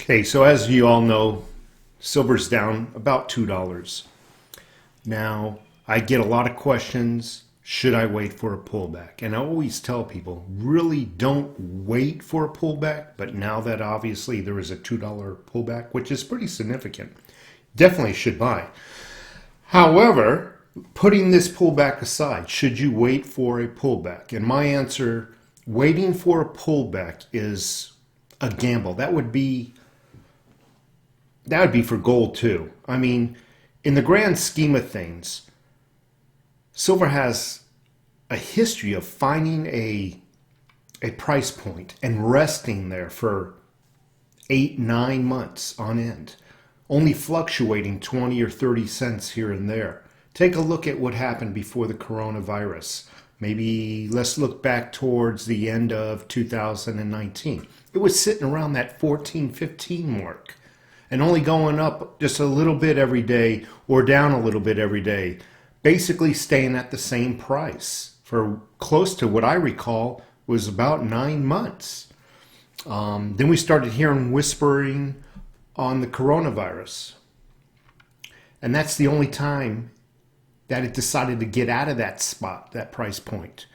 Okay, so as you all know, silver's down about $2. Now, I get a lot of questions, should I wait for a pullback? And I always tell people, really don't wait for a pullback, but now that obviously there is a $2 pullback, which is pretty significant, definitely should buy. However, putting this pullback aside, should you wait for a pullback? And my answer, waiting for a pullback is a gamble. That would be for gold too. I mean, in the grand scheme of things, silver has a history of finding a price point and resting there for 8-9 months on end, only fluctuating 20 or 30 cents here and there. Take a look at what happened before the coronavirus. Maybe let's look back towards the end of 2019. It was sitting around that 14-15 mark and only going up just a little bit every day or down a little bit every day, basically staying at the same price for close to what I recall was about 9 months. Then we started hearing whispering on the coronavirus. And that's the only time that it decided to get out of that spot, that price point.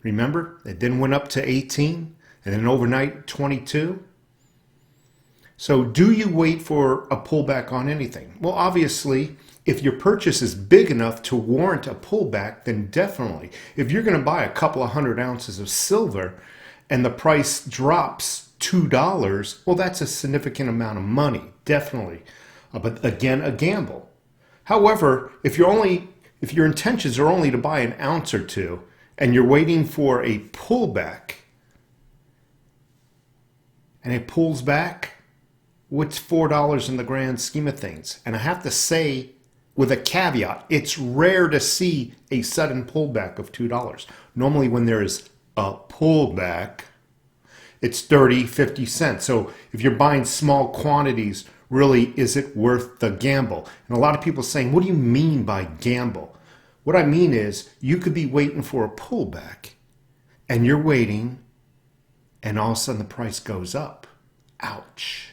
Remember, it then went up to 18 and then overnight 22. So do you wait for a pullback on anything? Well, obviously, if your purchase is big enough to warrant a pullback, then definitely. If you're going to buy a couple of 100 ounces of silver and the price drops $2, well, that's a significant amount of money, definitely. But again, a gamble. However, if your intentions are only to buy an ounce or two and you're waiting for a pullback and it pulls back, what's $4 in the grand scheme of things? And I have to say, with a caveat, it's rare to see a sudden pullback of $2. Normally when there is a pullback, it's 30, 50 cents. So if you're buying small quantities, really, is it worth the gamble? And a lot of people saying, what do you mean by gamble? What I mean is you could be waiting for a pullback and you're waiting and all of a sudden the price goes up. Ouch.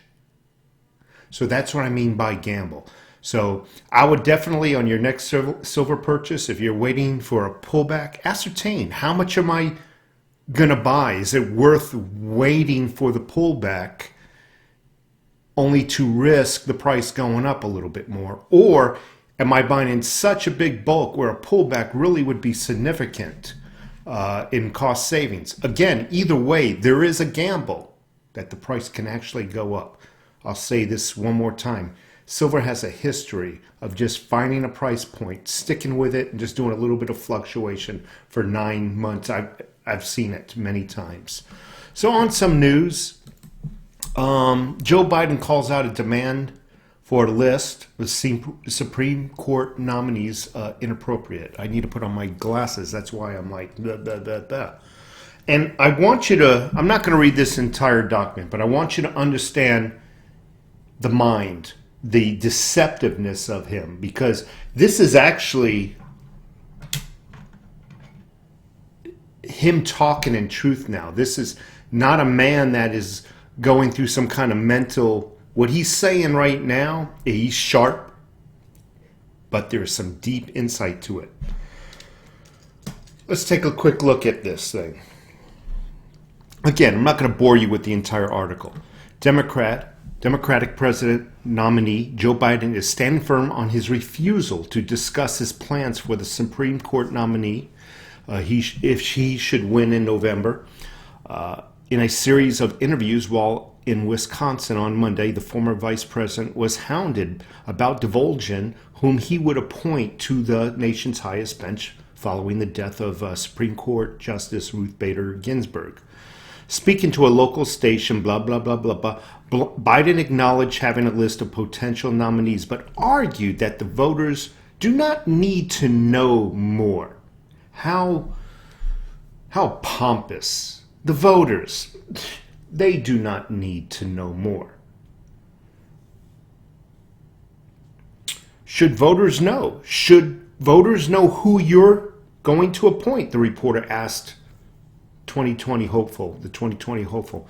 So that's what I mean by gamble. So I would definitely, on your next silver purchase, if you're waiting for a pullback, ascertain how much am I going to buy? Is it worth waiting for the pullback only to risk the price going up a little bit more? Or am I buying in such a big bulk where a pullback really would be significant in cost savings? Again, either way, there is a gamble that the price can actually go up. I'll say this one more time. Silver has a history of just finding a price point, sticking with it, and just doing a little bit of fluctuation for 9 months. I've seen it many times. So on some news, Joe Biden calls out a demand for a list with Supreme Court nominees inappropriate. I need to put on my glasses. That's why I'm like, blah, blah, blah, blah. And I want you to, I'm not going to read this entire document, but I want you to understand the mind, the deceptiveness of him, because this is actually him talking in truth now. This is not a man that is going through some kind of mental, what he's saying right now, he's sharp, but there's some deep insight to it. Let's take a quick look at this thing. Again, I'm not going to bore you with the entire article. Democratic president nominee Joe Biden is standing firm on his refusal to discuss his plans for the Supreme Court nominee if he should win in November. In a series of interviews while in Wisconsin on Monday, the former vice president was hounded about divulging whom he would appoint to the nation's highest bench following the death of Supreme Court Justice Ruth Bader Ginsburg. Speaking to a local station, blah, blah, blah, blah, blah, Biden acknowledged having a list of potential nominees, but argued that the voters do not need to know more. How pompous. The voters, they do not need to know more. Should voters know? Should voters know who you're going to appoint? The reporter asked the 2020 hopeful.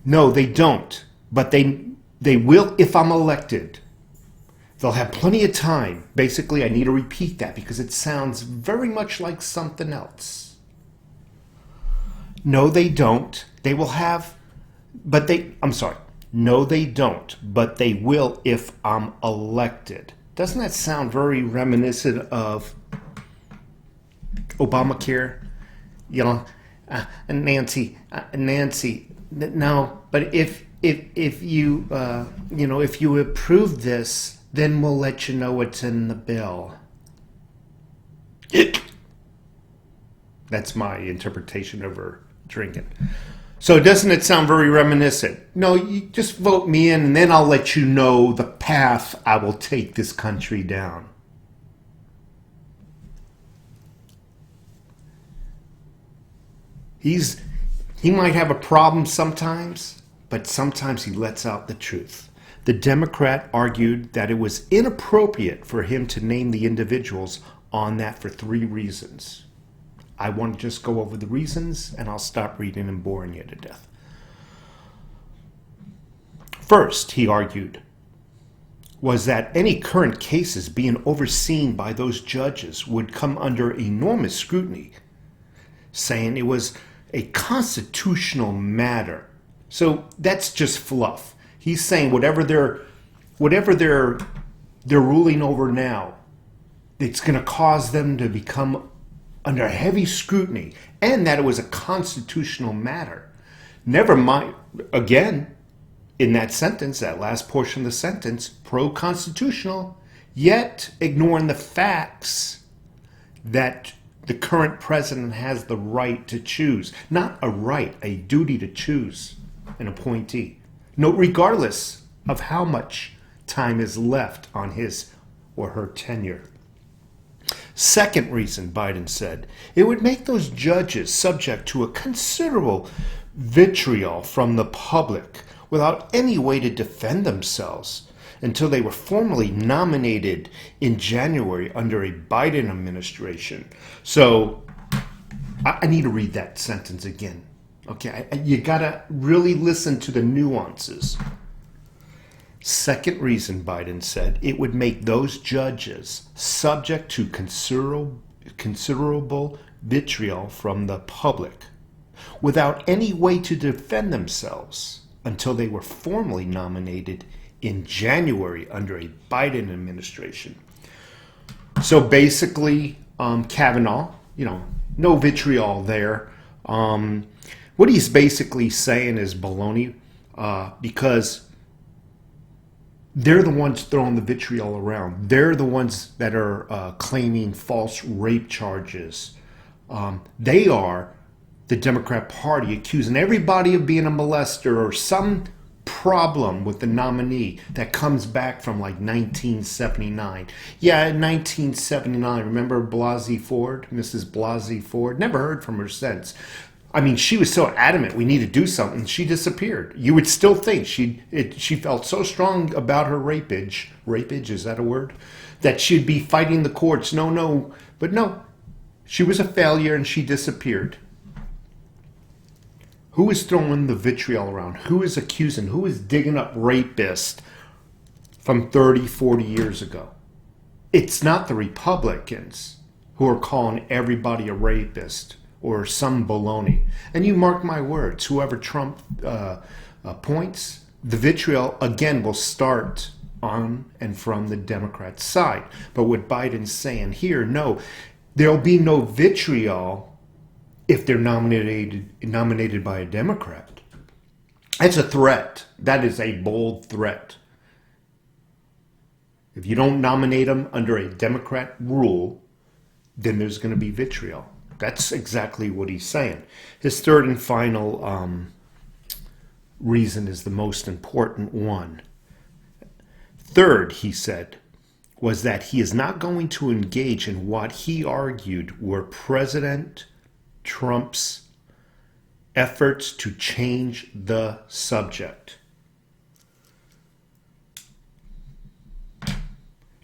No, they don't. but they will if I'm elected. They'll have plenty of time. Basically, I need to repeat that because it sounds very much like something else. No, they don't. They will have, I'm sorry. No, they don't, but they will if I'm elected. Doesn't that sound very reminiscent of Obamacare? You know, Nancy, no, but if you, if you approve this, then we'll let you know what's in the bill. That's my interpretation of her drinking. So doesn't it sound very reminiscent? No, you just vote me in and then I'll let you know the path I will take this country down. He might have a problem sometimes, but sometimes he lets out the truth. The Democrat argued that it was inappropriate for him to name the individuals on that for 3 reasons. I want to just go over the reasons, and I'll stop reading and boring you to death. First, he argued, was that any current cases being overseen by those judges would come under enormous scrutiny, saying it was a constitutional matter. So that's just fluff. He's saying whatever they're ruling over now, it's going to cause them to become under heavy scrutiny, and that it was a constitutional matter. Never mind, again, in that sentence, that last portion of the sentence, pro-constitutional, yet ignoring the facts that the current president has the right to choose. Not a right, a duty to choose an appointee. No, regardless of how much time is left on his or her tenure. Second reason, Biden said, it would make those judges subject to a considerable vitriol from the public without any way to defend themselves until they were formally nominated in January under a Biden administration. So I need to read that sentence again. Okay, you gotta really listen to the nuances. Second reason, Biden said, it would make those judges subject to considerable vitriol from the public without any way to defend themselves until they were formally nominated in January under a Biden administration. So basically, Kavanaugh, no vitriol there. What he's basically saying is baloney, because they're the ones throwing the vitriol around. They're the ones that are claiming false rape charges. They are the Democrat Party accusing everybody of being a molester or some problem with the nominee that comes back from like 1979. Yeah, in 1979, remember Blasey Ford, Mrs. Blasey Ford? Never heard from her since. I mean, she was so adamant we need to do something, she disappeared. You would still think she felt so strong about her rapage, is that a word? That she'd be fighting the courts. No, but no. She was a failure and she disappeared. Who is throwing the vitriol around? Who is accusing? Who is digging up rapists from 30, 40 years ago? It's not the Republicans who are calling everybody a rapist or some baloney. And you mark my words, whoever Trump appoints, the vitriol again will start on and from the Democrat side. But what Biden's saying here, no, there'll be no vitriol if they're nominated by a Democrat. That's a threat. That is a bold threat. If you don't nominate them under a Democrat rule, then there's going to be vitriol. That's exactly what he's saying. His third and final reason is the most important one. Third, he said, was that he is not going to engage in what he argued were President Trump's efforts to change the subject.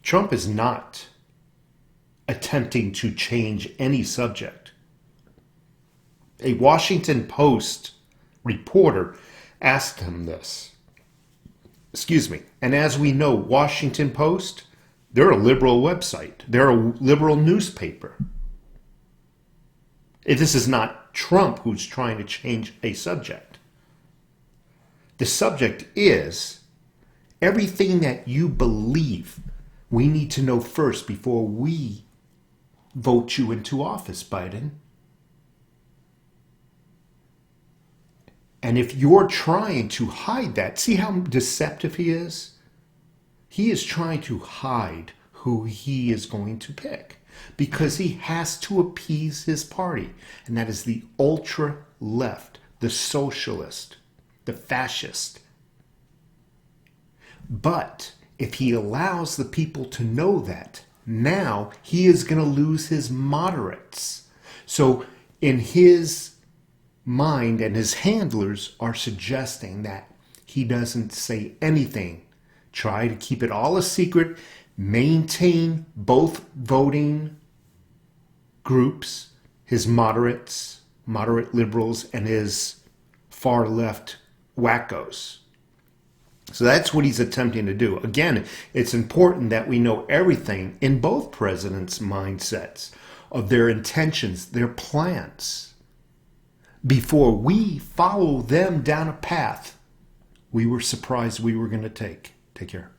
Trump is not attempting to change any subject. A Washington Post reporter asked him this. Excuse me. And as we know, Washington Post, they're a liberal website. They're a liberal newspaper. This is not Trump who's trying to change a subject. The subject is everything that you believe we need to know first before we vote you into office, Biden. And if you're trying to hide that, see how deceptive he is? He is trying to hide who he is going to pick because he has to appease his party. And that is the ultra left, the socialist, the fascist. But if he allows the people to know that, now he is going to lose his moderates. So in his mind, and his handlers are suggesting that he doesn't say anything. Try to keep it all a secret, maintain both voting groups, his moderates, moderate liberals, and his far left wackos. So that's what he's attempting to do. Again, it's important that we know everything in both presidents' mindsets of their intentions, their plans, before we follow them down a path we were surprised we were going to take. Take care.